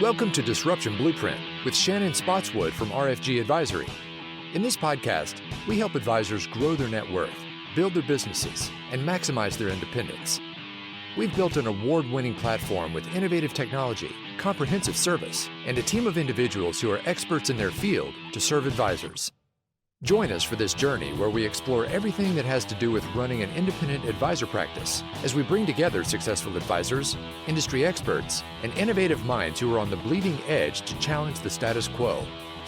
Welcome to Disruption Blueprint with Shannon Spotswood from RFG Advisory. In this podcast, we help advisors grow their net worth, build their businesses, and maximize their independence. We've built an award-winning platform with innovative technology, comprehensive service, and a team of individuals who are experts in their field to serve advisors. Join us for this journey where we explore everything that has to do with running an independent advisor practice as we bring together successful advisors, industry experts, and innovative minds who are on the bleeding edge to challenge the status quo,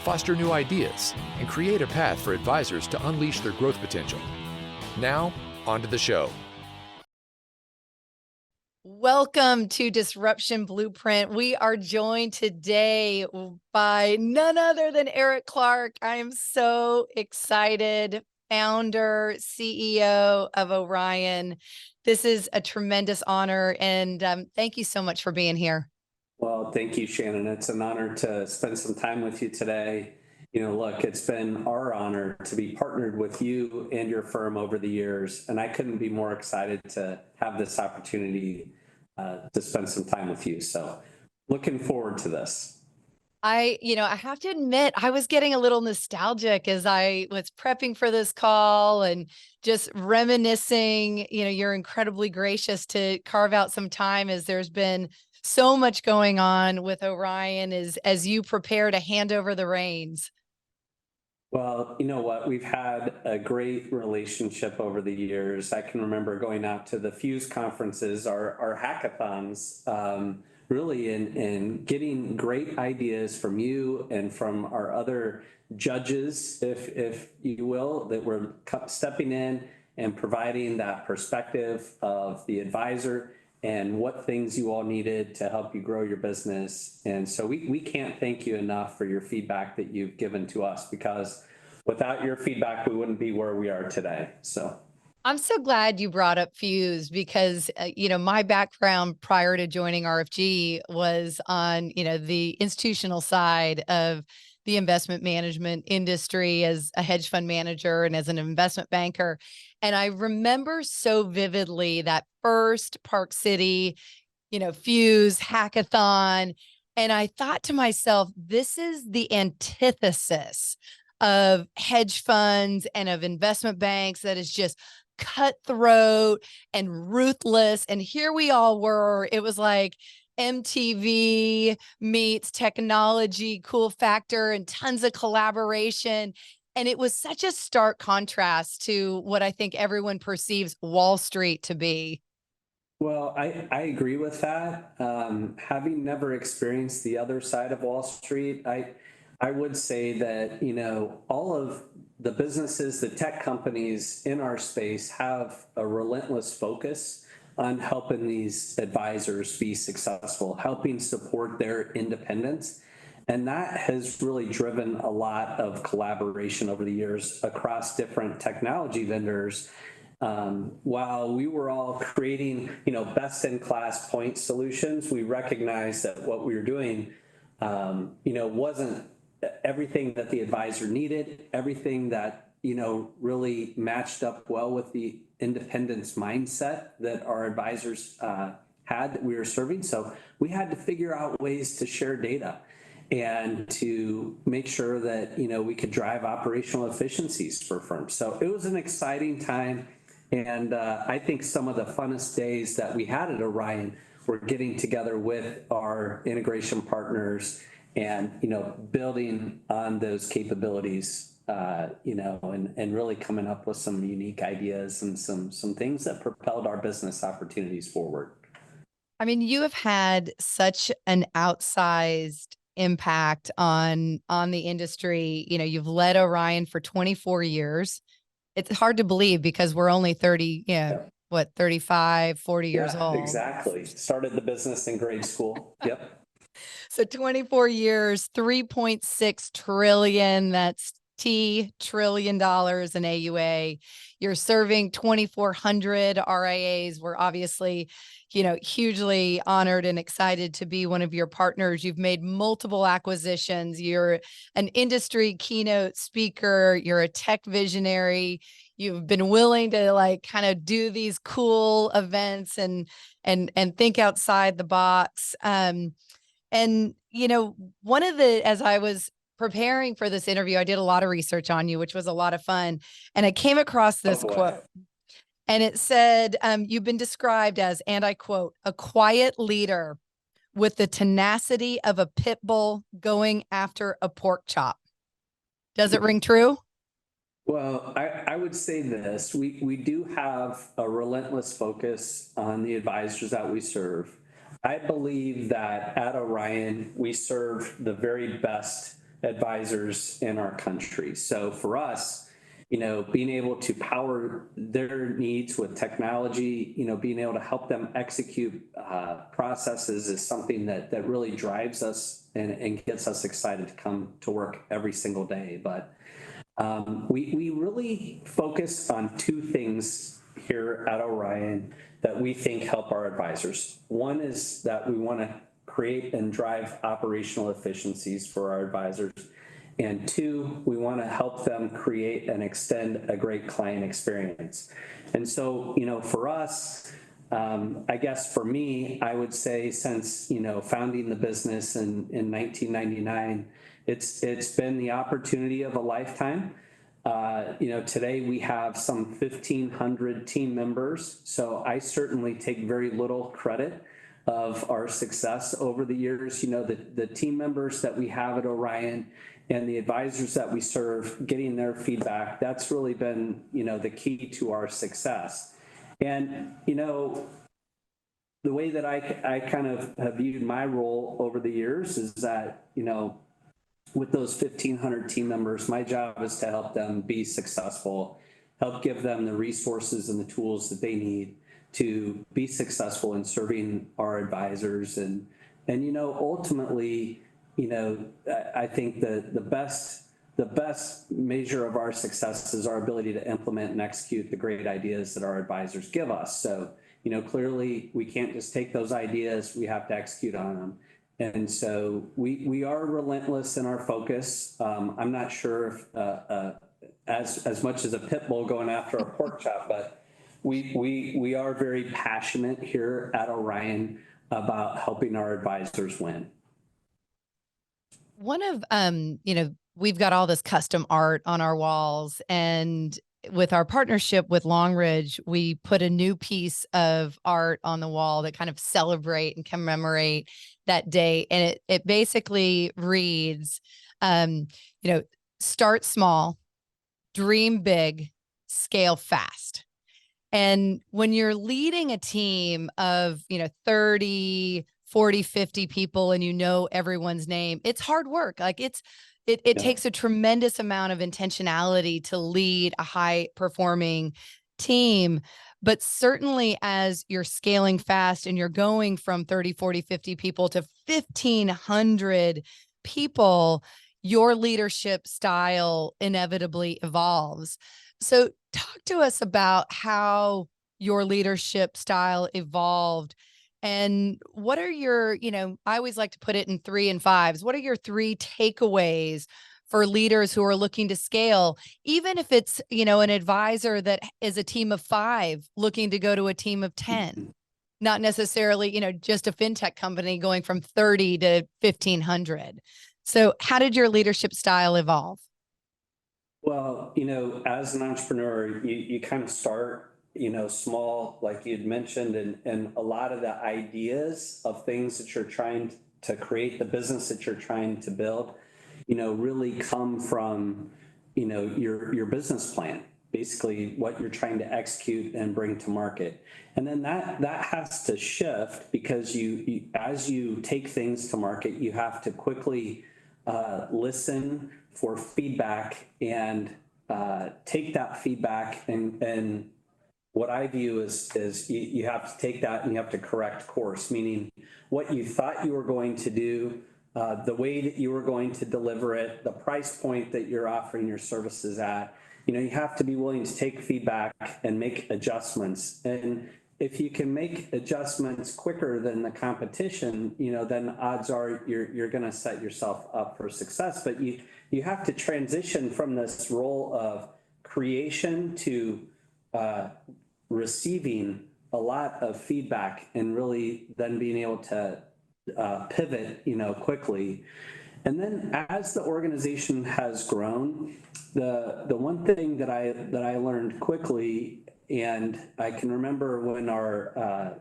foster new ideas, and create a path for advisors to unleash their growth potential. Now, on to the show. Welcome to Disruption Blueprint. We are joined today by none other than Eric Clarke. I am so excited. Founder, CEO of Orion. This is a tremendous honor, and thank you so much for being here. Well, thank you, Shannon. It's an honor to spend some time with you today. Look, it's been our honor to be partnered with you and your firm over the years, and I couldn't be more excited to have this opportunity to spend some time with you. So looking forward to this. I have to admit, I was getting a little nostalgic as I was prepping for this call and just reminiscing. You're incredibly gracious to carve out some time as there's been so much going on with Orion as you prepare to hand over the reins. Well, you know what? We've had a great relationship over the years. I can remember going out to the Fuse conferences, our hackathons, really in getting great ideas from you and from our other judges, if you will, that were stepping in and providing that perspective of the advisor and what things you all needed to help you grow your business. And so we can't thank you enough for your feedback that you've given to us, because without your feedback, we wouldn't be where we are today. So I'm so glad you brought up Fuse because, my background prior to joining RFG was on, the institutional side of the investment management industry as a hedge fund manager and as an investment banker. And I remember so vividly that first Park City, Fuse hackathon. And I thought to myself, this is the antithesis of hedge funds and of investment banks that is just cutthroat and ruthless. And here we all were. It was like MTV meets technology, cool factor, and tons of collaboration. And it was such a stark contrast to what I think everyone perceives Wall Street to be. Well, I agree with that. Having never experienced the other side of Wall Street, I would say that, all of the businesses, the tech companies in our space have a relentless focus on helping these advisors be successful, helping support their independence. And that has really driven a lot of collaboration over the years across different technology vendors. While we were all creating, best-in-class point solutions, we recognized that what we were doing, wasn't everything that the advisor needed, everything that, really matched up well with the independence mindset that our advisors had that we were serving. So we had to figure out ways to share data and to make sure that, we could drive operational efficiencies for firms. So it was an exciting time. And I think some of the funnest days that we had at Orion were getting together with our integration partners and, building on those capabilities, and really coming up with some unique ideas and some things that propelled our business opportunities forward. I mean, you have had such an outsized impact on the industry. You've led Orion for 24 years. It's hard to believe because we're only 35, 40 years old. Exactly. Started the business in grade school. Yep. So 24 years, 3.6 trillion, that's trillion dollars in AUA. You're serving 2,400 RIAs. We're obviously, hugely honored and excited to be one of your partners. You've made multiple acquisitions. You're an industry keynote speaker. You're a tech visionary. You've been willing to kind of do these cool events and think outside the box. And, one of as I was preparing for this interview, I did a lot of research on you, which was a lot of fun. And I came across this quote, and it said, you've been described as, and I quote, a quiet leader with the tenacity of a pit bull going after a pork chop. Does it ring true? Well, I would say this, we do have a relentless focus on the advisors that we serve. I believe that at Orion, we serve the very best advisors in our country. So for us, being able to power their needs with technology, being able to help them execute processes is something that really drives us and gets us excited to come to work every single day. But we really focus on two things here at Orion that we think help our advisors. One is that we want to create and drive operational efficiencies for our advisors. And two, we want to help them create and extend a great client experience. And so, for us, I guess for me, I would say since, founding the business in 1999, it's been the opportunity of a lifetime. Today we have some 1,500 team members. So I certainly take very little credit of our success over the years. The team members that we have at Orion and the advisors that we serve, getting their feedback, that's really been, the key to our success. And, the way that I kind of have viewed my role over the years is that, with those 1,500 team members, my job is to help them be successful, help give them the resources and the tools that they need to be successful in serving our advisors. And ultimately, I think the best measure of our success is our ability to implement and execute the great ideas that our advisors give us. So, clearly we can't just take those ideas, we have to execute on them. And so we are relentless in our focus. I'm not sure if as much as a pit bull going after a pork chop, but we are very passionate here at Orion about helping our advisors win. One of, we've got all this custom art on our walls, and with our partnership with Long Ridge, we put a new piece of art on the wall that kind of celebrate and commemorate that day. And it basically reads, start small, dream big, scale fast. And when you're leading a team of, 30, 40, 50 people, and everyone's name, it's hard work. Like it takes a tremendous amount of intentionality to lead a high performing team. But certainly as you're scaling fast and you're going from 30, 40, 50 people to 1,500 people, your leadership style inevitably evolves. So talk to us about how your leadership style evolved. And what are your, I always like to put it in 3 and 5s. What are your 3 takeaways for leaders who are looking to scale, even if it's, an advisor that is a team of 5 looking to go to a team of 10, not necessarily, just a fintech company going from 30 to 1,500. So how did your leadership style evolve? Well, as an entrepreneur, you kind of start, small, like you'd mentioned, and a lot of the ideas of things that you're trying to create, the business that you're trying to build, really come from, your business plan, basically what you're trying to execute and bring to market. And then that has to shift because you as you take things to market, you have to quickly listen for feedback and take that feedback and what I view is you have to take that and you have to correct course, meaning what you thought you were going to do, the way that you were going to deliver it, the price point that you're offering your services at. You have to be willing to take feedback and make adjustments. And if you can make adjustments quicker than the competition, then odds are you're going to set yourself up for success. But you have to transition from this role of creation to receiving a lot of feedback and really then being able to pivot, quickly. And then as the organization has grown, the one thing that I learned quickly, and I can remember when our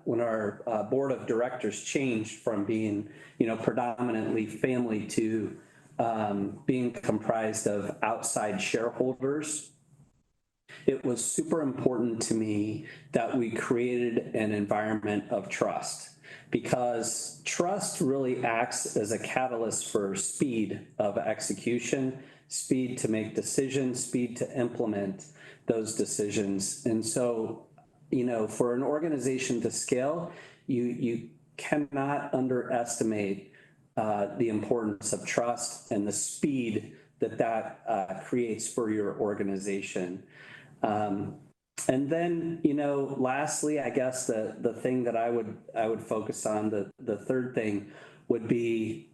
board of directors changed from being, predominantly family to being comprised of outside shareholders. It was super important to me that we created an environment of trust, because trust really acts as a catalyst for speed of execution, speed to make decisions, speed to implement those decisions. And so, for an organization to scale, you cannot underestimate the importance of trust and the speed that creates for your organization. And then, lastly, I guess the thing that I would focus on, the third thing would be,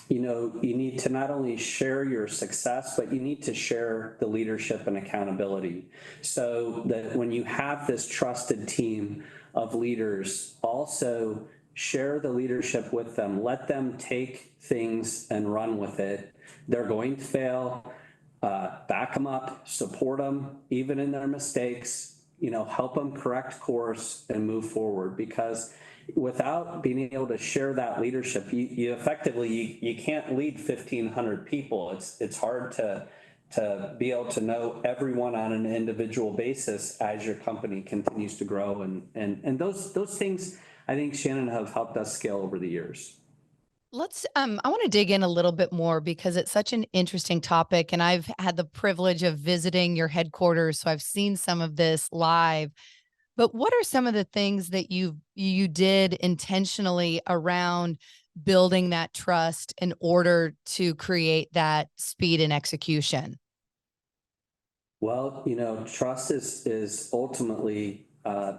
you need to not only share your success, but you need to share the leadership and accountability, so that when you have this trusted team of leaders, also share the leadership with them. Let them take things and run with it. They're going to fail. Back them up, support them, even in their mistakes, help them correct course and move forward. Because without being able to share that leadership, you effectively, you can't lead 1,500 people. It's hard to be able to know everyone on an individual basis as your company continues to grow. And those things, I think, Shannon, have helped us scale over the years. I want to dig in a little bit more because it's such an interesting topic. And I've had the privilege of visiting your headquarters, so I've seen some of this live. But what are some of the things that you did intentionally around building that trust in order to create that speed and execution? Well, trust is ultimately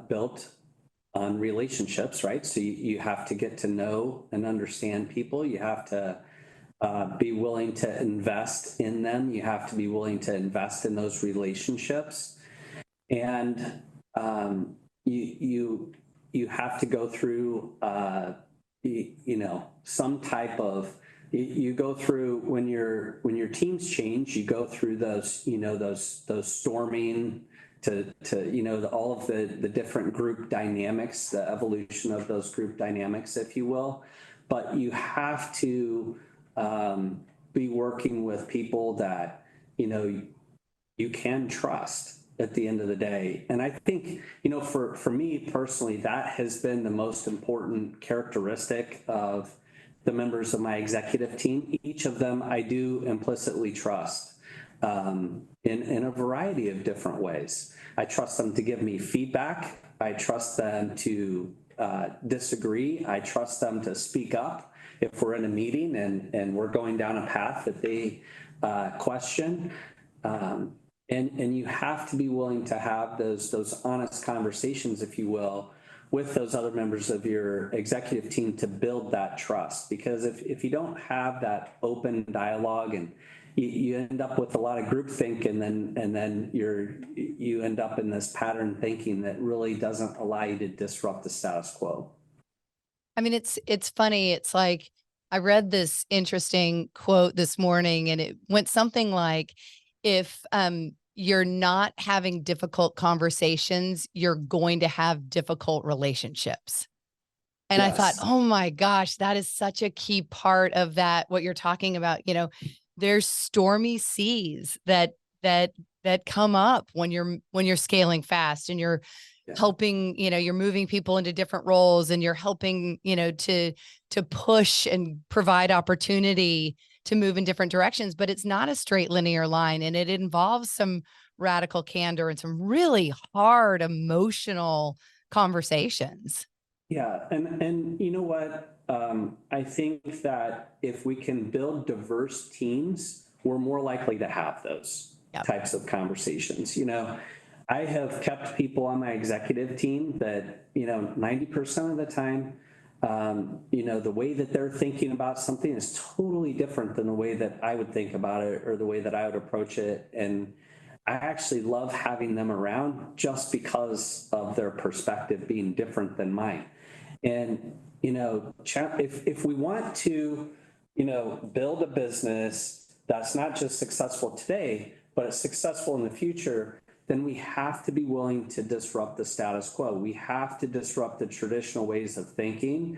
built on relationships, right? So you have to get to know and understand people. You have to be willing to invest in them. You have to be willing to invest in those relationships. And you have to go through, some type of, you go through when your teams change, you go through those, those storming to all of the different group dynamics, the evolution of those group dynamics, if you will. But you have to be working with people that, you can trust at the end of the day. And I think, for me personally, that has been the most important characteristic of the members of my executive team. Each of them I do implicitly trust in a variety of different ways. I trust them to give me feedback. I trust them to disagree. I trust them to speak up if we're in a meeting and we're going down a path that they question. And you have to be willing to have those honest conversations, if you will, with those other members of your executive team to build that trust. Because if you don't have that open dialogue, and you end up with a lot of groupthink, and then you end up in this pattern thinking that really doesn't allow you to disrupt the status quo. I mean, it's funny. It's like, I read this interesting quote this morning, and it went something like, if you're not having difficult conversations, you're going to have difficult relationships. And yes. I thought, oh my gosh, that is such a key part of that, what you're talking about. There's stormy seas that come up when you're scaling fast, and you're helping, you're moving people into different roles, and you're helping, to push and provide opportunity to move in different directions. But it's not a straight linear line, and it involves some radical candor and some really hard emotional conversations. Yeah. And you know what? I think that if we can build diverse teams, we're more likely to have those types of conversations. I have kept people on my executive team that, 90% of the time, the way that they're thinking about something is totally different than the way that I would think about it, or the way that I would approach it. And I actually love having them around just because of their perspective being different than mine. And, if we want to, build a business that's not just successful today, but it's successful in the future, then we have to be willing to disrupt the status quo. We have to disrupt the traditional ways of thinking.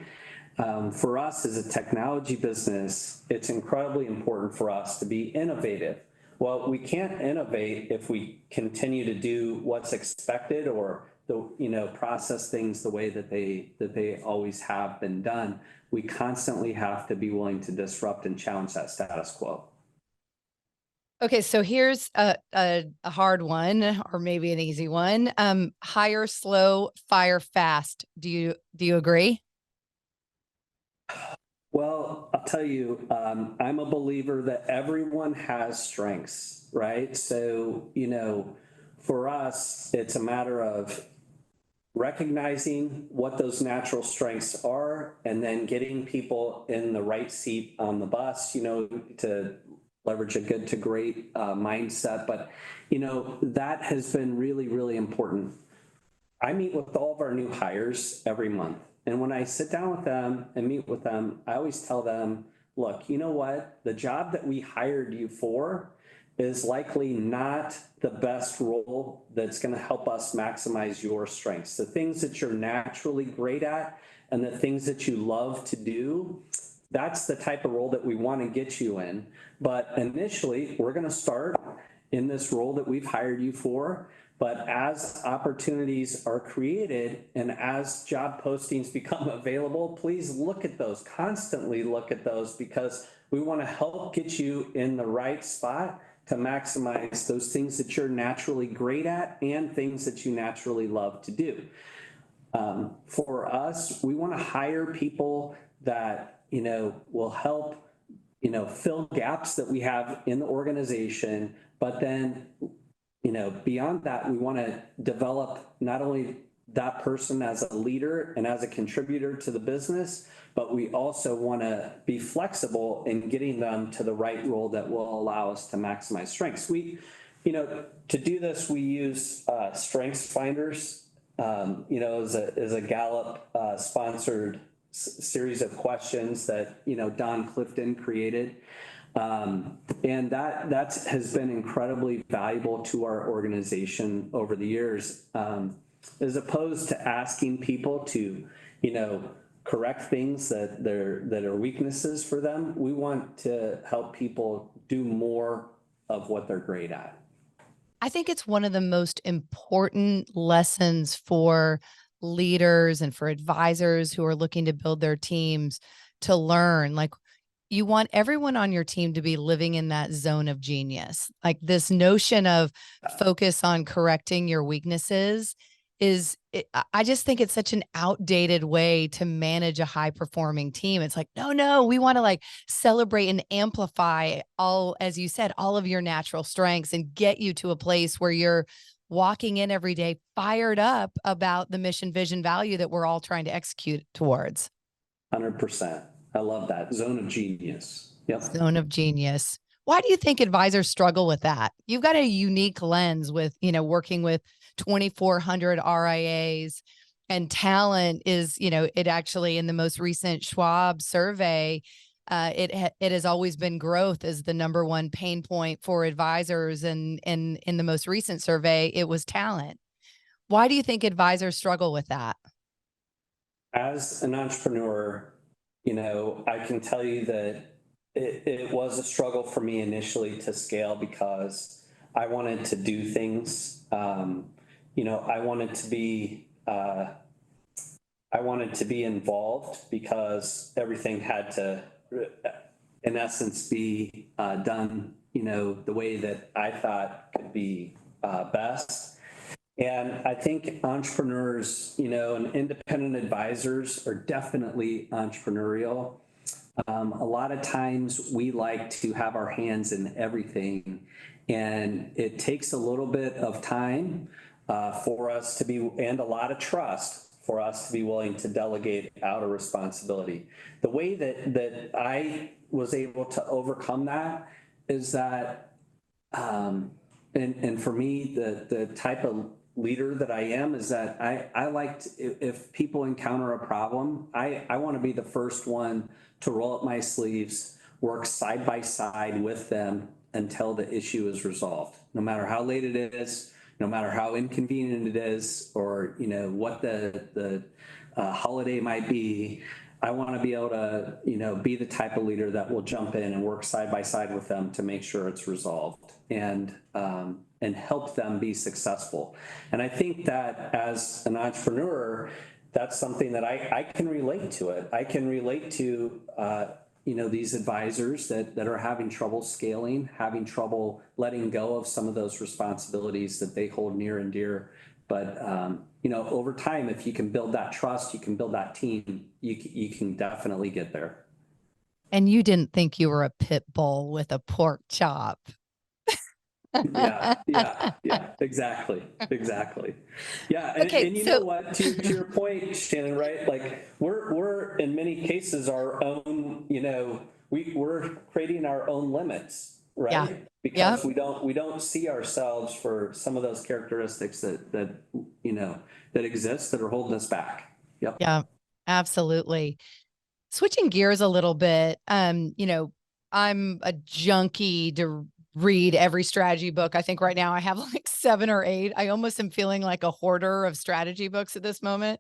For us as a technology business, it's incredibly important for us to be innovative. Well, we can't innovate if we continue to do what's expected or process things the way that they always have been done. We constantly have to be willing to disrupt and challenge that status quo. Okay, so here's a hard one, or maybe an easy one. Hire slow, fire fast. Do you agree? Well, I'll tell you, I'm a believer that everyone has strengths, right? So, for us, it's a matter of recognizing what those natural strengths are and then getting people in the right seat on the bus, to leverage a good to great mindset. But, that has been really, really important. I meet with all of our new hires every month. And when I sit down with them and meet with them, I always tell them, look, you know what? The job that we hired you for is likely not the best role that's going to help us maximize your strengths. The things that you're naturally great at and the things that you love to do, that's the type of role that we want to get you in. But initially, we're going to start in this role that we've hired you for. But as opportunities are created and as job postings become available, please look at those, constantly look at those, because we want to help get you in the right spot to maximize those things that you're naturally great at and things that you naturally love to do. For us, we want to hire people that, will help, fill gaps that we have in the organization, but then, beyond that, we want to develop not only that person as a leader and as a contributor to the business, but we also want to be flexible in getting them to the right role that will allow us to maximize strengths. To do this, we use strengths finders, as a Gallup sponsored series of questions that, Don Clifton created. And that has been incredibly valuable to our organization over the years, as opposed to asking people to, correct things that are weaknesses for them. We want to help people do more of what they're great at. I think it's one of the most important lessons for leaders and for advisors who are looking to build their teams to learn. Like, you want everyone on your team to be living in that zone of genius. Like, this notion of focus on correcting your weaknesses I just think it's such an outdated way to manage a high performing team. It's like, no, we want to celebrate and amplify all, as you said, all of your natural strengths and get you to a place where you're walking in every day fired up about the mission, vision, value that we're all trying to execute towards. 100%. I love that. Zone of genius. Yep. Zone of genius. Why do you think advisors struggle with that? You've got a unique lens with, working with 2,400 RIAs, and talent is, it actually, in the most recent Schwab survey, it has always been growth as the number one pain point for advisors. And in the most recent survey, it was talent. Why do you think advisors struggle with that? As an entrepreneur, I can tell you that it was a struggle for me initially to scale because I wanted to do things. I wanted to be involved because everything had to, in essence, be done, the way that I thought could be best. And I think entrepreneurs, and independent advisors are definitely entrepreneurial. A lot of times we like to have our hands in everything, and it takes a little bit of time for us to be, and a lot of trust for us to be willing to delegate out a responsibility. The way that I was able to overcome that is that, and for me, the type of leader that I am is that I like if people encounter a problem, I want to be the first one to roll up my sleeves, work side by side with them until the issue is resolved, no matter how late it is, no matter how inconvenient it is, or what the holiday might be. I want to be able to be the type of leader that will jump in and work side by side with them to make sure it's resolved and help them be successful. And I think that as an entrepreneur, that's something that I can relate to it. I can relate to these advisors that are having trouble scaling, having trouble letting go of some of those responsibilities that they hold near and dear. But over time, if you can build that trust, you can build that team, you can definitely get there. And you didn't think you were a pit bull with a pork chop. Yeah, exactly. Yeah, Okay, and you know what? To your point, Shannon, right? Like we're in many cases our own. We're creating our own limits, right? Yeah. Because we don't see ourselves for some of those characteristics that exist that are holding us back. Yep. Yeah, absolutely. Switching gears a little bit, I'm a junkie to read every strategy book. I think right now I have like 7 or 8. I almost am feeling like a hoarder of strategy books at this moment.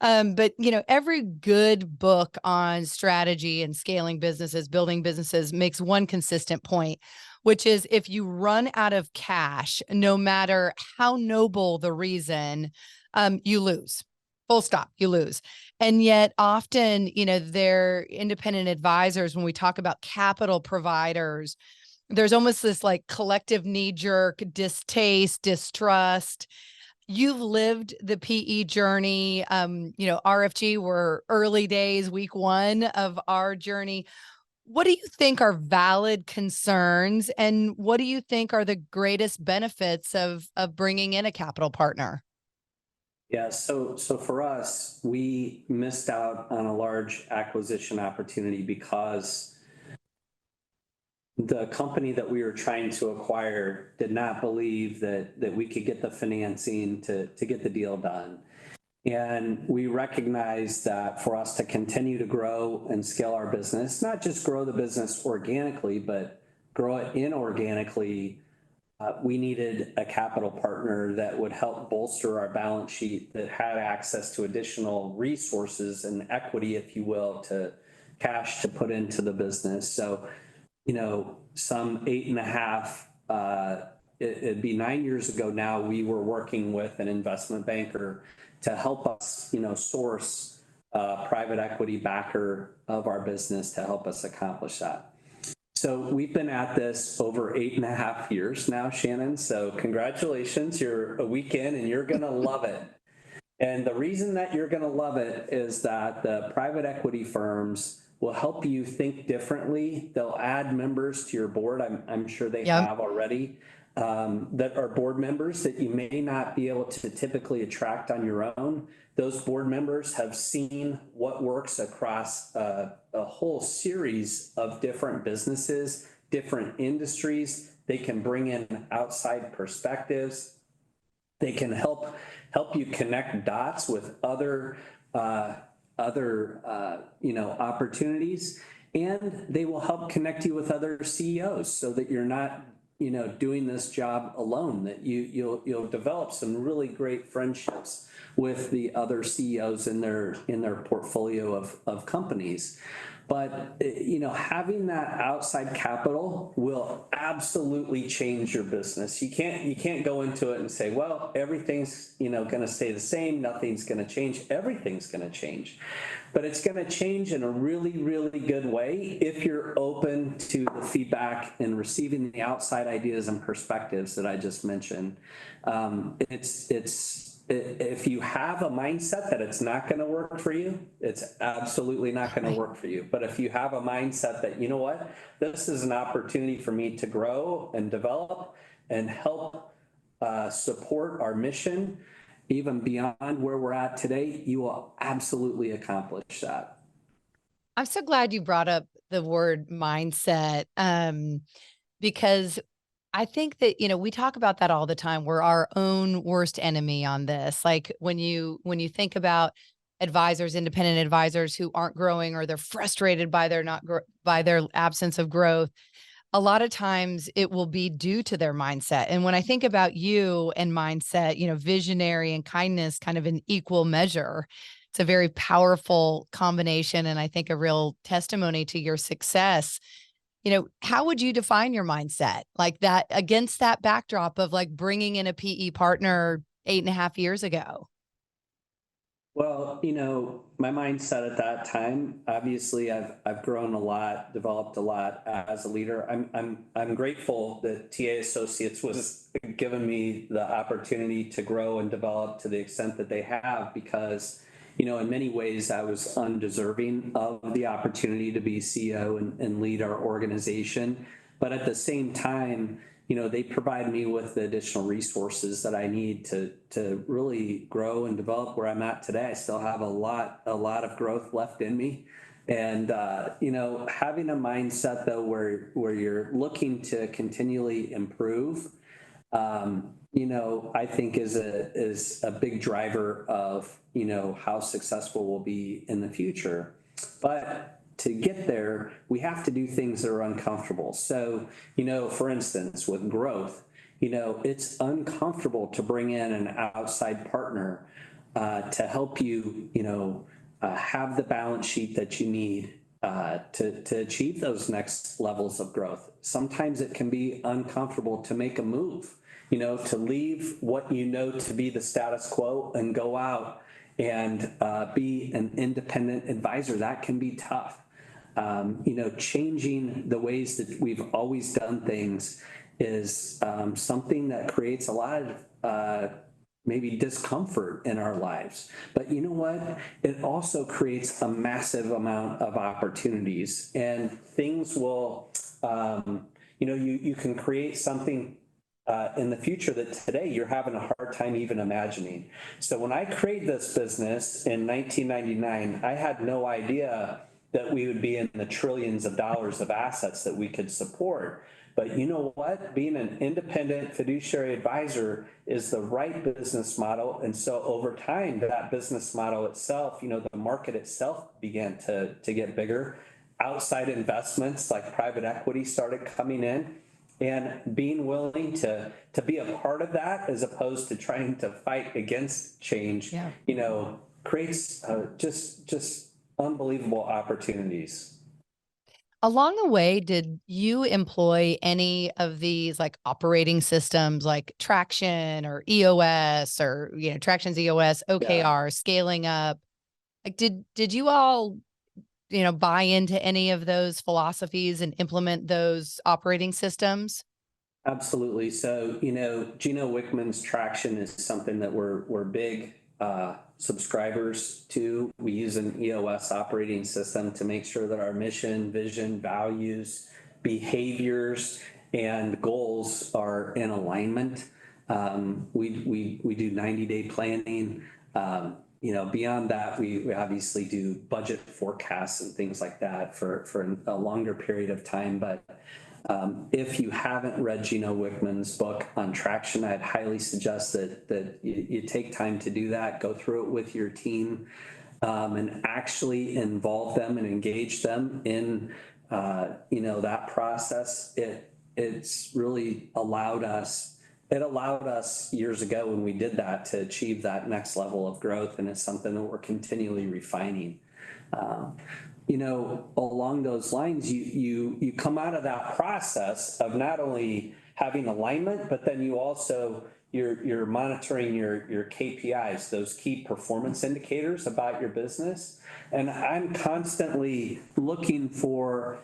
But every good book on strategy and scaling businesses, building businesses makes one consistent point, which is if you run out of cash, no matter how noble the reason, you lose. Full stop, you lose. And yet often, they're independent advisors. When we talk about capital providers, there's almost this like collective knee-jerk distaste, distrust. You've lived the PE journey. RFG were early days, week 1 of our journey. What do you think are valid concerns, and what do you think are the greatest benefits of bringing in a capital partner? Yeah, so for us, we missed out on a large acquisition opportunity because the company that we were trying to acquire did not believe that we could get the financing to get the deal done. And we recognized that for us to continue to grow and scale our business, not just grow the business organically, but grow it inorganically, we needed a capital partner that would help bolster our balance sheet, that had access to additional resources and equity, if you will, to cash to put into the business. So, some 8.5, it'd be 9 years ago now, we were working with an investment banker to help us, source a private equity backer of our business to help us accomplish that. So we've been at this over 8.5 years now, Shannon. So congratulations, you're a week in and you're gonna love it. And the reason that you're gonna love it is that the private equity firms will help you think differently. They'll add members to your board. I'm sure they have already, that are board members that you may not be able to typically attract on your own. Those board members have seen what works across a whole series of different businesses, different industries. They can bring in outside perspectives. They can help you connect dots with other opportunities, and they will help connect you with other CEOs so that you're not doing this job alone, that you'll develop some really great friendships with the other CEOs in their portfolio of companies. But having that outside capital will absolutely change your business. You can't go into it and say, well, everything's going to stay the same, nothing's going to change. Everything's going to change, but it's going to change in a really, really good way if you're open to the feedback and receiving the outside ideas and perspectives that I just mentioned. If you have a mindset that it's not going to work for you, it's absolutely not going to work for you. But if you have a mindset that, you know what, this is an opportunity for me to grow and develop and help support our mission, even beyond where we're at today, you will absolutely accomplish that. I'm so glad you brought up the word mindset, because I think that, we talk about that all the time. We're our own worst enemy on this. Like when you think about advisors, independent advisors who aren't growing, or they're frustrated by their by their absence of growth, a lot of times it will be due to their mindset. And when I think about you and mindset, visionary and kindness kind of in equal measure, it's a very powerful combination. And I think a real testimony to your success. How would you define your mindset like that against that backdrop of like bringing in a PE partner 8.5 years ago? Well, my mindset at that time, obviously I've grown a lot, developed a lot as a leader. I'm grateful that TA Associates was giving me the opportunity to grow and develop to the extent that they have, because, in many ways I was undeserving of the opportunity to be CEO and lead our organization. But at the same time, they provide me with the additional resources that I need to really grow and develop where I'm at today. I still have a lot of growth left in me. And, having a mindset though, where you're looking to continually improve, I think is a big driver of, how successful we'll be in the future. But to get there, we have to do things that are uncomfortable. So, for instance, with growth, it's uncomfortable to bring in an outside partner to help you, have the balance sheet that you need to achieve those next levels of growth. Sometimes it can be uncomfortable to make a move, to leave what to be the status quo and go out and be an independent advisor. That can be tough. Changing the ways that we've always done things is something that creates a lot of maybe discomfort in our lives. But you know what? It also creates a massive amount of opportunities, and things will, you can create something in the future that today you're having a hard time even imagining. So when I created this business in 1999, I had no idea that we would be in the trillions of dollars of assets that we could support. But you know what? Being an independent fiduciary advisor is the right business model. And so over time, that business model itself, the market itself began to get bigger. Outside investments like private equity started coming in, and being willing to be a part of that as opposed to trying to fight against change, creates just unbelievable opportunities. Along the way, did you employ any of these like operating systems like Traction or EOS or, Traction's EOS, OKR, Scaling Up? Like, did you all, buy into any of those philosophies and implement those operating systems? Absolutely. So, Gino Wickman's Traction is something that we're big subscribers to. We use an EOS operating system to make sure that our mission, vision, values, behaviors, and goals are in alignment. We do 90-day planning. Beyond that, we obviously do budget forecasts and things like that for a longer period of time. But if you haven't read Gino Wickman's book on Traction, I'd highly suggest that you take time to do that, go through it with your team, and actually involve them and engage them in, that process. It's really allowed us years ago when we did that to achieve that next level of growth, and it's something that we're continually refining. Along those lines, you come out of that process of not only having alignment, but then you're monitoring your KPIs, those key performance indicators about your business. And I'm constantly looking for,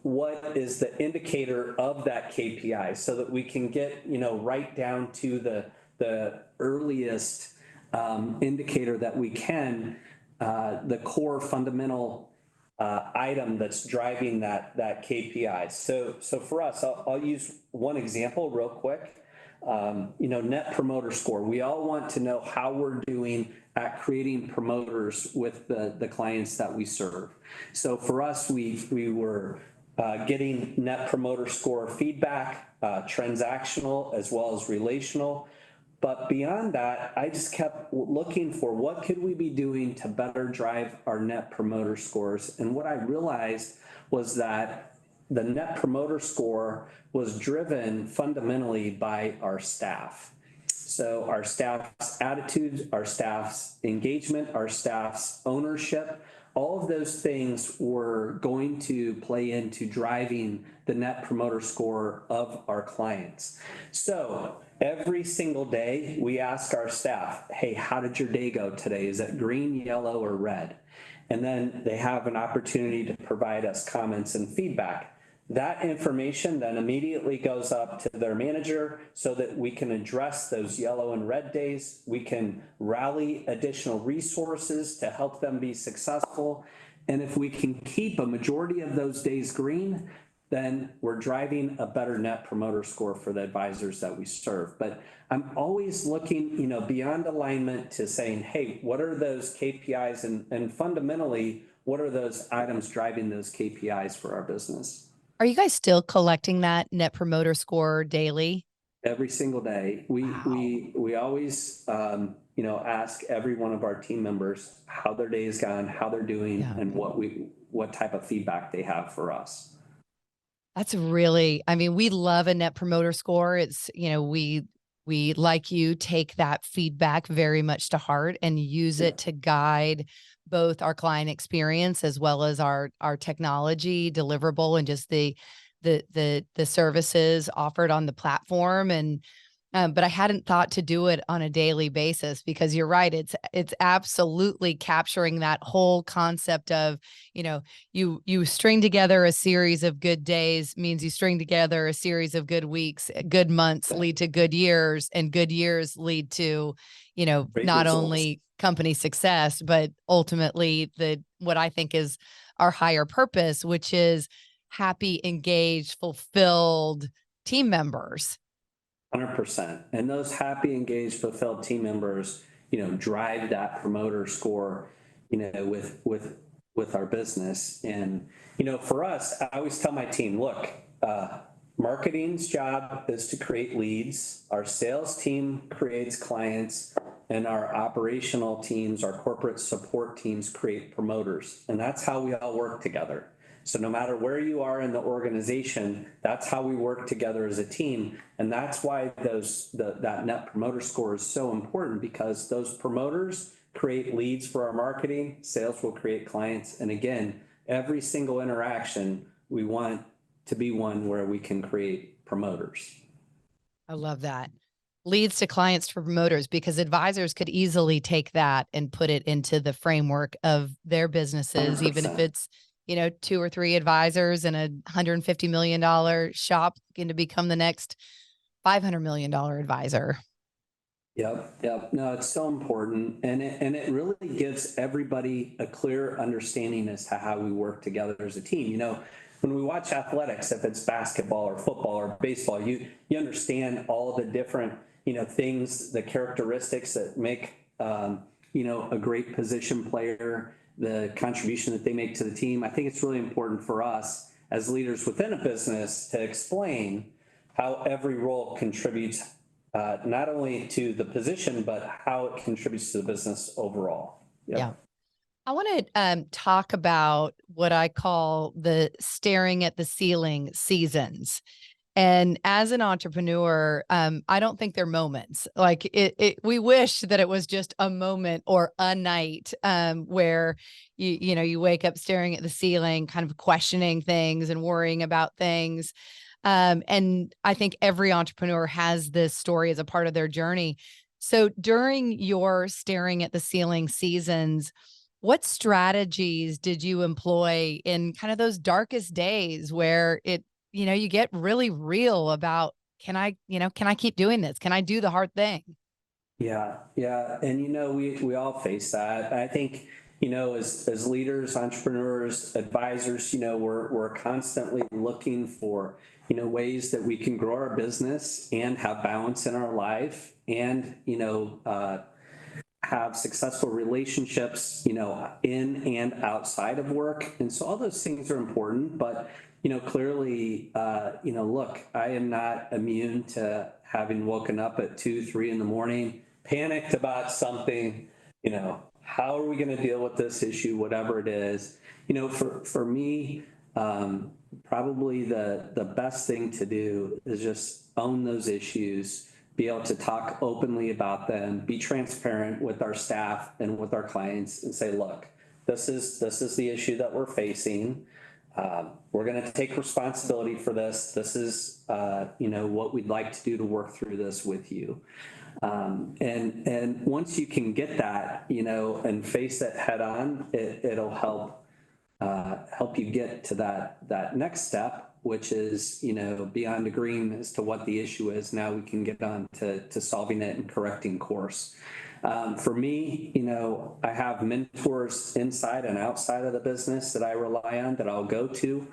what is the indicator of that KPI so that we can get, right down to the earliest indicator that we can, the core fundamental item that's driving that KPI. So for us, I'll use one example real quick. Net promoter score. We all want to know how we're doing at creating promoters with the clients that we serve. So for us, we were getting net promoter score feedback, transactional as well as relational. But beyond that, I just kept looking for what could we be doing to better drive our net promoter scores. And what I realized was that the net promoter score was driven fundamentally by our staff. So our staff's attitudes, our staff's engagement, our staff's ownership, all of those things were going to play into driving the net promoter score of our clients. So every single day we ask our staff, hey, how did your day go today? Is it green, yellow, or red? And then they have an opportunity to provide us comments and feedback. That information then immediately goes up to their manager so that we can address those yellow and red days. We can rally additional resources to help them be successful. And if we can keep a majority of those days green, then we're driving a better net promoter score for the advisors that we serve. But I'm always looking, beyond alignment to saying, hey, what are those KPIs? And fundamentally, what are those items driving those KPIs for our business? Are you guys still collecting that net promoter score daily? Every single day. We always, ask every one of our team members how their day is gone, how they're doing, and what type of feedback they have for us. That's really, we love a net promoter score. It's, we like you take that feedback very much to heart and use it to guide both our client experience as well as our technology deliverable and just the services offered on the platform. And but I hadn't thought to do it on a daily basis because you're right. It's absolutely capturing that whole concept of, you string together a series of good days means you string together a series of good weeks, good months lead to good years, and good years lead to, Great not results. only company success, but ultimately what I think is our higher purpose, which is happy, engaged, fulfilled team members. 100%. And those happy, engaged, fulfilled team members, drive that promoter score, with our business. And, for us, I always tell my team, look, marketing's job is to create leads. Our sales team creates clients, and our operational teams, our corporate support teams create promoters. And that's how we all work together. So no matter where you are in the organization, that's how we work together as a team. And that's why that net promoter score is so important, because those promoters create leads for our marketing, sales will create clients. And again, every single interaction, we want to be one where we can create promoters. I love that. Leads to clients to promoters, because advisors could easily take that and put it into the framework of their businesses, 100%. even if it's 2 or 3 advisors and a $150 million shop going to become the next $500 million advisor. Yep. No, it's so important. And it really gives everybody a clear understanding as to how we work together as a team. When we watch athletics, if it's basketball or football or baseball, you understand all the different, things, the characteristics that make, a great position player, the contribution that they make to the team. I think it's really important for us as leaders within a business to explain how every role contributes not only to the position, but how it contributes to the business overall. Yep. Yeah. I want to talk about what I call the staring at the ceiling seasons. And as an entrepreneur, I don't think they're moments. Like we wish that it was just a moment or a night where you wake up staring at the ceiling, kind of questioning things and worrying about things. And I think every entrepreneur has this story as a part of their journey. So during your staring at the ceiling seasons, what strategies did you employ in kind of those darkest days where you get really real about, can I keep doing this? Can I do the hard thing? Yeah. And, we all face that. I think, as leaders, entrepreneurs, advisors, we're constantly looking for, ways that we can grow our business and have balance in our life and, have successful relationships, in and outside of work. And so all those things are important, but clearly, look, I am not immune to having woken up at 2, 3 in the morning, panicked about something, how are we going to deal with this issue, whatever it is. For me, probably the best thing to do is just own those issues, be able to talk openly about them, be transparent with our staff and with our clients and say, look, this is the issue that we're facing. We're going to take responsibility for this. This is, what we'd like to do to work through this with you. And once you can get that, and face it head on, it'll help you get to that next step, which is, beyond agreeing as to what the issue is. Now we can get on to solving it and correcting course. For me, I have mentors inside and outside of the business that I rely on, that I'll go to,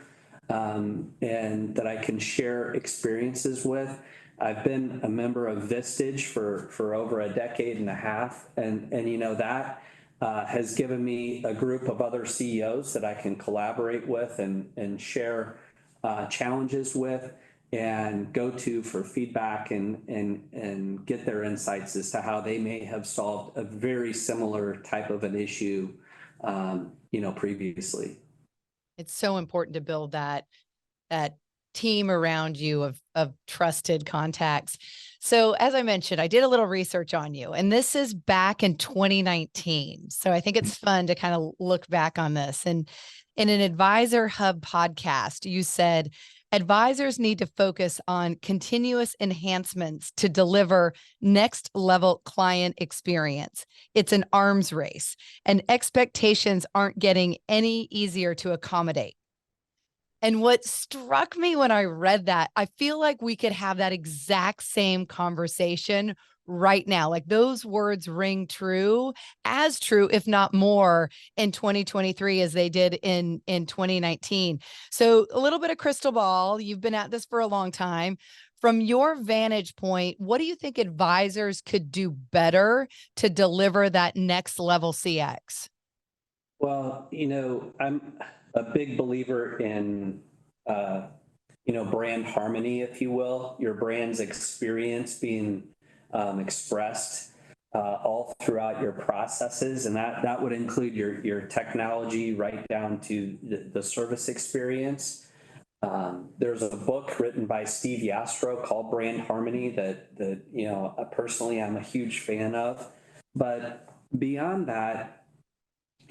and that I can share experiences with. I've been a member of Vistage for over a decade and a half, and that has given me a group of other CEOs that I can collaborate with and share challenges with and go to for feedback and get their insights as to how they may have solved a very similar type of an issue, previously. It's so important to build that team around you of trusted contacts. So as I mentioned, I did a little research on you, and this is back in 2019. So I think it's fun to kind of look back on this. And in an Advisor Hub podcast, you said, advisors need to focus on continuous enhancements to deliver next level client experience. It's an arms race, and expectations aren't getting any easier to accommodate. And what struck me when I read that, I feel like we could have that exact same conversation right now. Like those words ring true, if not more, in 2023 as they did in 2019. So a little bit of crystal ball. You've been at this for a long time. From your vantage point, what do you think advisors could do better to deliver that next level CX? Well, I'm a big believer in, brand harmony, if you will, your brand's experience being expressed all throughout your processes. And that would include your technology right down to the service experience. There's a book written by Steve Yastro called Brand Harmony that personally I'm a huge fan of. But beyond that,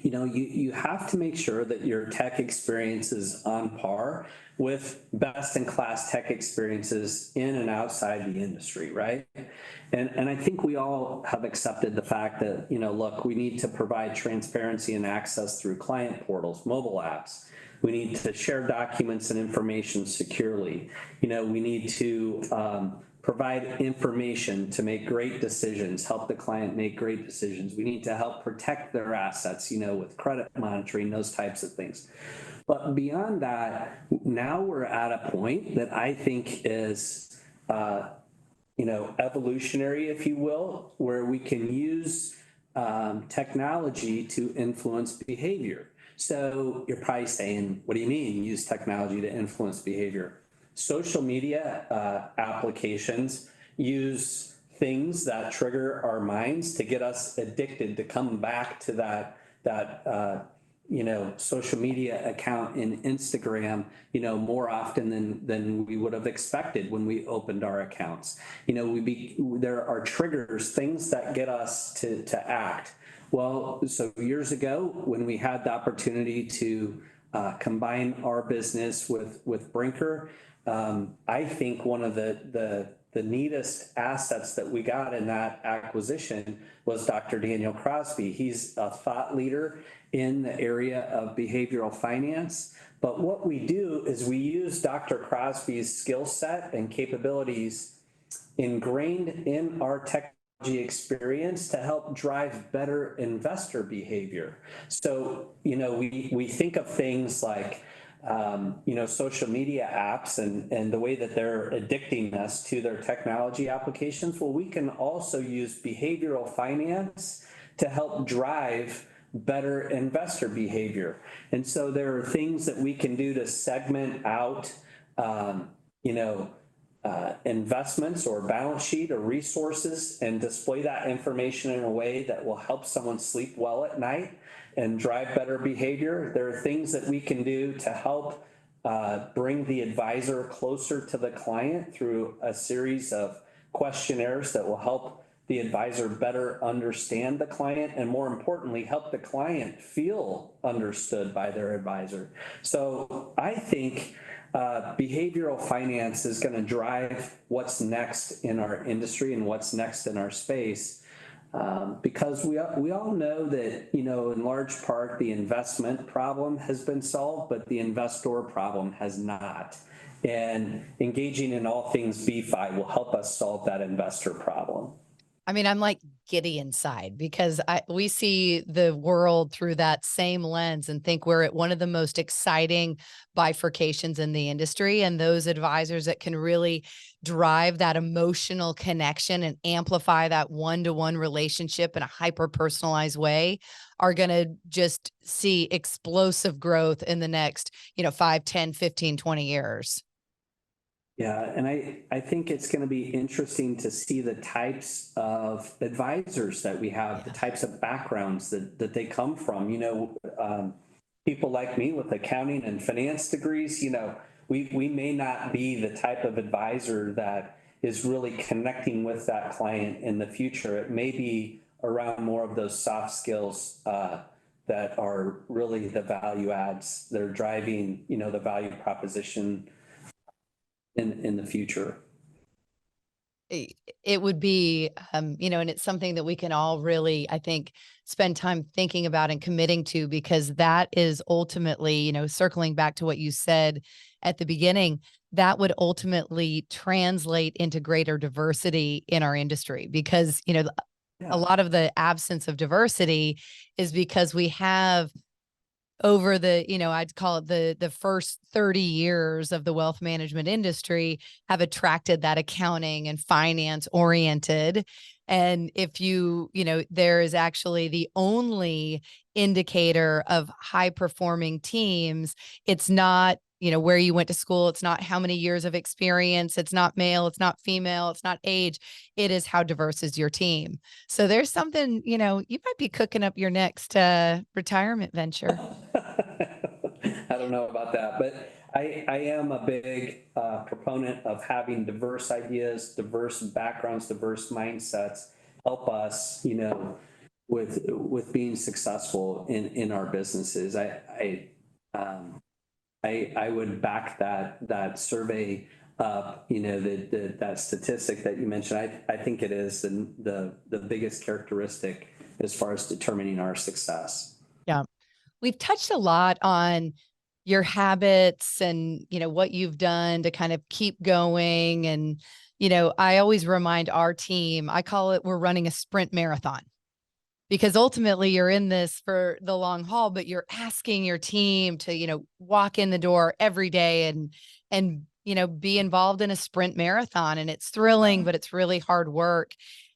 you have to make sure that your tech experience is on par with best-in-class tech experiences in and outside the industry, right? And I think we all have accepted the fact that, look, we need to provide transparency and access through client portals, mobile apps. We need to share documents and information securely. We need to provide information to make great decisions, help the client make great decisions. We need to help protect their assets, with credit monitoring, those types of things. But beyond that, now we're at a point that I think is, evolutionary, if you will, where we can use technology to influence behavior. So you're probably saying, what do you mean use technology to influence behavior? Social media applications use things that trigger our minds to get us addicted to come back to that social media account in Instagram, more often than we would have expected when we opened our accounts. There are triggers, things that get us to act. Well, so years ago, when we had the opportunity to combine our business with Brinker, I think one of the neatest assets that we got in that acquisition was Dr. Daniel Crosby. He's a thought leader in the area of behavioral finance. But what we do is we use Dr. Crosby's skill set and capabilities ingrained in our technology experience to help drive better investor behavior. So, we think of things like social media apps and the way that they're addicting us to their technology applications. Well, we can also use behavioral finance to help drive better investor behavior. And so there are things that we can do to segment out, you know, investments or balance sheet or resources and display that information in a way that will help someone sleep well at night and drive better behavior. There are things that we can do to help bring the advisor closer to the client through a series of questionnaires that will help the advisor better understand the client, and more importantly, help the client feel understood by their advisor. So I think behavioral finance is going to drive what's next in our industry and what's next in our space, because we all know that, you know, in large part the investment problem has been solved, but the investor problem has not. And engaging in all things BeFi will help us solve that investor problem. I mean, I'm like giddy inside because we see the world through that same lens and think we're at one of the most exciting bifurcations in the industry. And those advisors that can really drive that emotional connection and amplify that one-to-one relationship in a hyper-personalized way are going to just see explosive growth in the next, 5, 10, 15, 20 years. Yeah, and I think it's going to be interesting to see the types of advisors that we have, the types of backgrounds that they come from. People like me with accounting and finance degrees, we may not be the type of advisor that is really connecting with that client in the future. It may be around more of those soft skills that are really the value adds that are driving, the value proposition in the future. It would be, and it's something that we can all really, I think, spend time thinking about and committing to, because that is ultimately, circling back to what you said at the beginning, that would ultimately translate into greater diversity in our industry, because, a lot of the absence of diversity is because we have over the, I'd call it the first 30 years of the wealth management industry have attracted that accounting and finance oriented. And if there is actually the only indicator of high performing teams, it's not, where you went to school. It's not how many years of experience. It's not male. It's not female. It's not age. It is how diverse is your team. So there's something, you might be cooking up your next retirement venture. I don't know about that, but I am a big proponent of having diverse ideas, diverse backgrounds, diverse mindsets help us, with being successful in our businesses. I would back that survey up, that statistic that you mentioned. I think it is the biggest characteristic as far as determining our success. Yeah. We've touched a lot on your habits and, what you've done to kind of keep going. And, I always remind our team, I call it, we're running a sprint marathon, because ultimately you're in this for the long haul, but you're asking your team to, walk in the door every day and, be involved in a sprint marathon. And it's thrilling, but it's really hard work.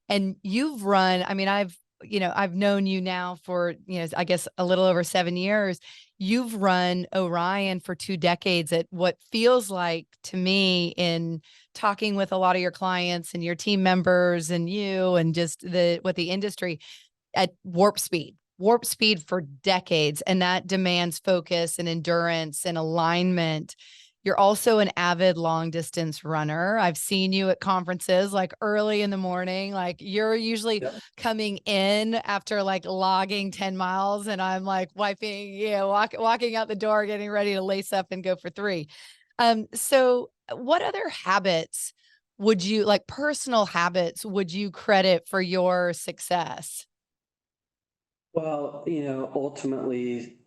And you've run, I've known you now for, I guess a little over 7 years. You've run Orion for 2 decades at what feels like to me, in talking with a lot of your clients and your team members and you and just what the industry, at warp speed for decades. And that demands focus and endurance and alignment. You're also an avid long distance runner. I've seen you at conferences like early in the morning, like you're usually coming in after like logging 10 miles and I'm like wiping, walking out the door, getting ready to lace up and go for 3. So what other habits would you, like personal habits, would you credit for your success? Well, ultimately,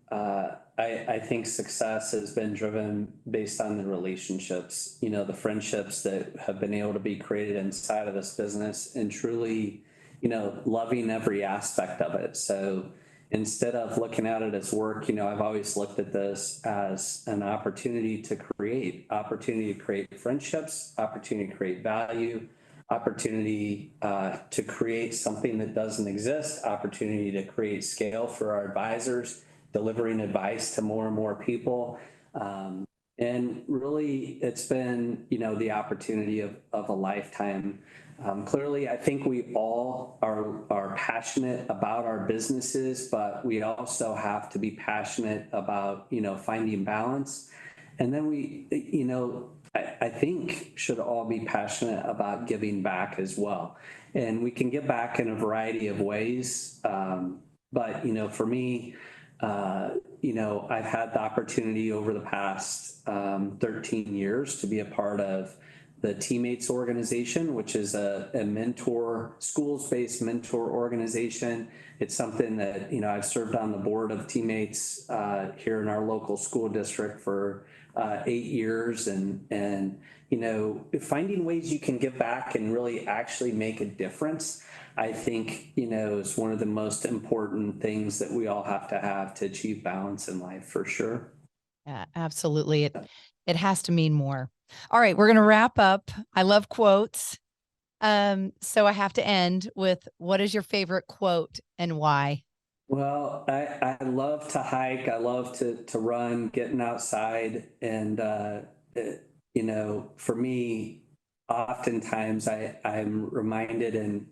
I think success has been driven based on the relationships, the friendships that have been able to be created inside of this business, and truly, loving every aspect of it. So instead of looking at it as work, I've always looked at this as an opportunity to create friendships, opportunity to create value, opportunity to create something that doesn't exist, opportunity to create scale for our advisors, delivering advice to more and more people. And really, it's been, the opportunity of a lifetime. Clearly, I think we all are passionate about our businesses, but we also have to be passionate about, finding balance. And then I think should all be passionate about giving back as well. And we can give back in a variety of ways. But, for me, I've had the opportunity over the past 13 years to be a part of the Teammates organization, which is a mentor, schools-based mentor organization. It's something that, I've served on the board of Teammates here in our local school district for 8 years. And finding ways you can give back and really actually make a difference, I think, is one of the most important things that we all have to achieve balance in life, for sure. Yeah, absolutely. It has to mean more. All right, we're going to wrap up. I love quotes. So I have to end with, what is your favorite quote and why? Well, I love to hike. I love to run, getting outside. And, for me, oftentimes I'm reminded and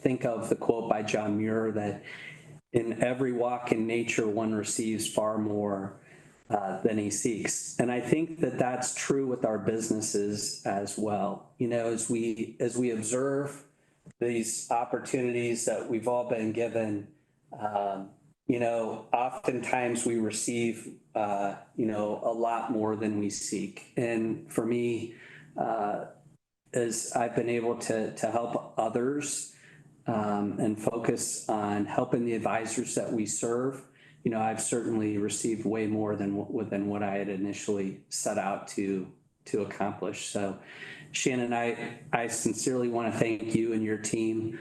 think of the quote by John Muir that in every walk in nature, one receives far more than he seeks. And I think that that's true with our businesses as well. As we observe these opportunities that we've all been given, oftentimes we receive, a lot more than we seek. And for me, as I've been able to help others and focus on helping the advisors that we serve, I've certainly received way more than what I had initially set out to accomplish. So, Shannon, I sincerely want to thank you and your team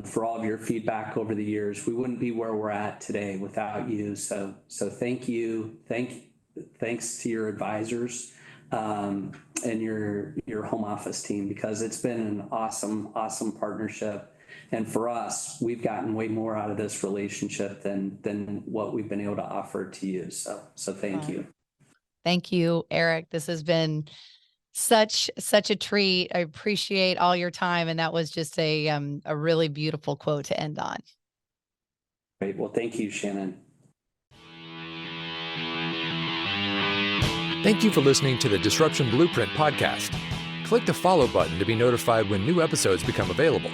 for all of your feedback over the years. We wouldn't be where we're at today without you. So thank you. Thanks to your advisors and your home office team, because it's been an awesome partnership. And for us, we've gotten way more out of this relationship than what we've been able to offer to you. So thank you. Thank you, Eric. This has been such a treat. I appreciate all your time. And that was just a really beautiful quote to end on. Great. Well, thank you, Shannon. Thank you for listening to the Disruption Blueprint podcast. Click the follow button to be notified when new episodes become available.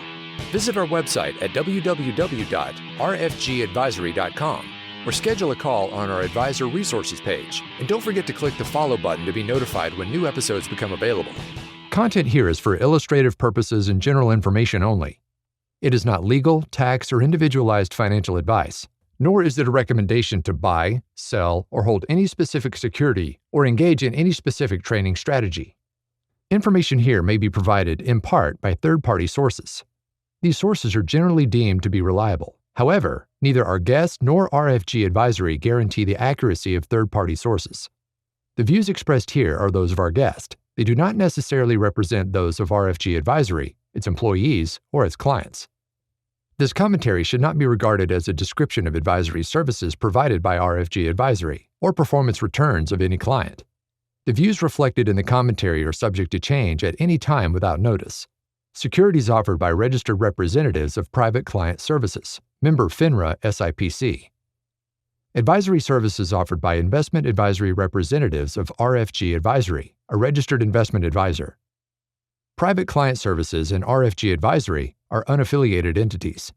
Visit our website at www.rfgadvisory.com or schedule a call on our advisor resources page. And don't forget to click the follow button to be notified when new episodes become available. Content here is for illustrative purposes and general information only. It is not legal, tax, or individualized financial advice, nor is it a recommendation to buy, sell, or hold any specific security or engage in any specific trading strategy. Information here may be provided in part by third-party sources. These sources are generally deemed to be reliable. However, neither our guest nor RFG Advisory guarantee the accuracy of third-party sources. The views expressed here are those of our guest. They do not necessarily represent those of RFG Advisory, its employees, or its clients. This commentary should not be regarded as a description of advisory services provided by RFG Advisory or performance returns of any client. The views reflected in the commentary are subject to change at any time without notice. Securities offered by registered representatives of Private Client Services, member FINRA SIPC. Advisory services offered by investment advisory representatives of RFG Advisory, a registered investment advisor. Private Client Services and RFG Advisory are unaffiliated entities.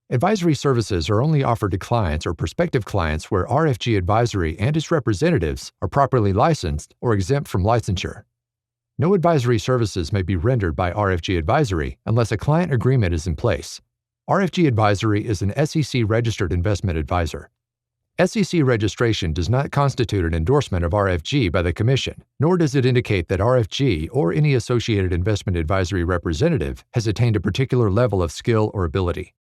Advisory services are only offered to clients or prospective clients where RFG Advisory and its representatives are properly licensed or exempt from licensure. No advisory services may be rendered by RFG Advisory unless a client agreement is in place. RFG Advisory is an SEC-registered investment advisor. SEC registration does not constitute an endorsement of RFG by the Commission, nor does it indicate that RFG or any associated investment advisory representative has attained a particular level of skill or ability.